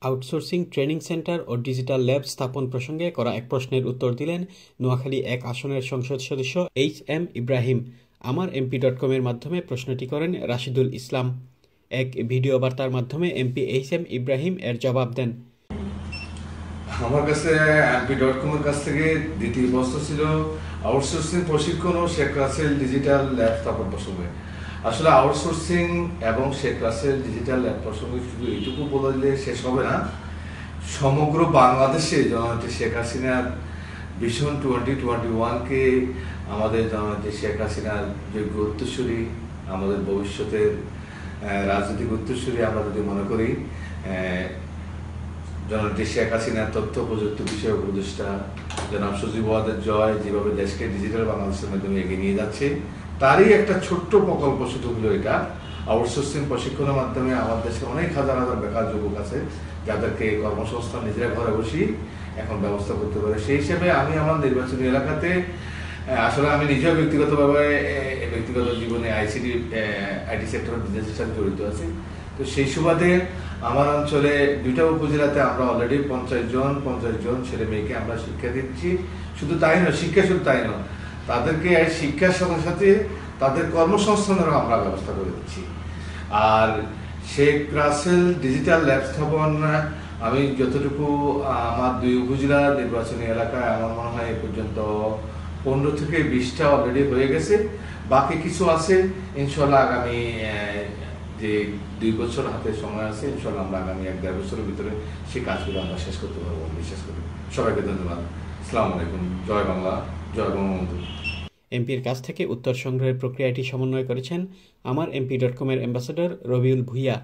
Outsourcing training centre ও digital lab স্থাপন প্রসঙ্গে করা এক প্রশ্নের উত্তর দিলেন নোয়াখালী ১ আসনের সংসদ সদস্য এইচ.এম. ইব্রাহিম। আমার এমপি.com এর মাধ্যমে প্রশ্নটি করেন রাশিদুল ইসলাম। এক ভিডিও বার্তার মাধ্যমে এমপি এইচ.এম. ইব্রাহিম এর জবাব দেন। আমার কাছে এমপি.com এর কাছ থেকে দ্বিতীয় প্রশ্ন ছিল আউটসোর্সিং প্রশিক্ষণ ও শেখ রাসেল ডিজিটাল ল্যাব স্থাপন প্রসঙ্গে। আসলে আউটসোর্সিং এবং শেখ রাসেল ডিজিটাল ল্যাব প্রসঙ্গে শুধু এইটুকু বললে শেষ হবে না। সমগ্র বাংলাদেশে জননেত্রী শেখ হাসিনার ভিশন 2021-কে আমাদের জননেত্রী শেখ হাসিনার যোগ্য উত্তরসূরি, আমাদের ভবিষ্যতের রাজনৈতিক উত্তরসূরি আমরা যদি মনে করি, জননেত্রী শেখ হাসিনার তথ্য প্রযুক্তি বিষয়ক উপদেষ্টা জনাব সজীব ওয়াজেদ জয় যেভাবে দেশকে ডিজিটাল বাংলাদেশের মাধ্যমে এগিয়ে নিয়ে যাচ্ছে, তারই একটা ছোট্ট প্রকল্প শুধু হলো এটা। আউটসোর্সিং প্রশিক্ষণের মাধ্যমে আমার দেশে অনেক হাজার হাজার বেকার যুবক আছে যাদেরকে কর্মসংস্থান নিজেরা ঘরে বসেই এখন ব্যবস্থা করতে পারে। সেই হিসেবে আমি আমার নির্বাচনী এলাকাতে আসলে আমি নিজেও ব্যক্তিগত জীবনে আইটি সেক্টর বিজনেসের সাথে জড়িত আছি। তো সেই সুবাদে আমার অঞ্চলে 2টা উপজেলাতে আমরা অলরেডি 50 জন ছেলে মেয়েকে আমরা শিক্ষা দিচ্ছি। শুধু তাই নয়, শিক্ষা শুধু তাই নয়, তাদেরকে শিক্ষার সাথে সাথে তাদের কর্মসংস্থানেরও আমরা ব্যবস্থা করে দিচ্ছি। আর শেখ রাসেল ডিজিটাল ল্যাব স্থাপন আমি যতটুকু আমার 2 উপজেলা নির্বাচনী এলাকায় আমার মনে হয় এ পর্যন্ত 15 থেকে 20টা অলরেডি হয়ে গেছে। বাকি কিছু আছে, ইনশাল্লাহ আগামী যে 2 বছর হাতে সময় আছে, ইনশাল্লাহ আমরা আগামী 1-1.5 বছরের ভিতরে সেই কাজগুলো আমরা শেষ করতে পারবো বিশ্বাস করি। সবাইকে ধন্যবাদ। আসসালামু আলাইকুম। জয় বাংলা, জয় বঙ্গবন্ধু। এমপির কাছ থেকে উত্তর সংগ্রহের প্রক্রিয়াটি সমন্বয় করেছেন আমার এমপি.com এর অ্যাম্বাসেডর রবিউল ভুইয়া।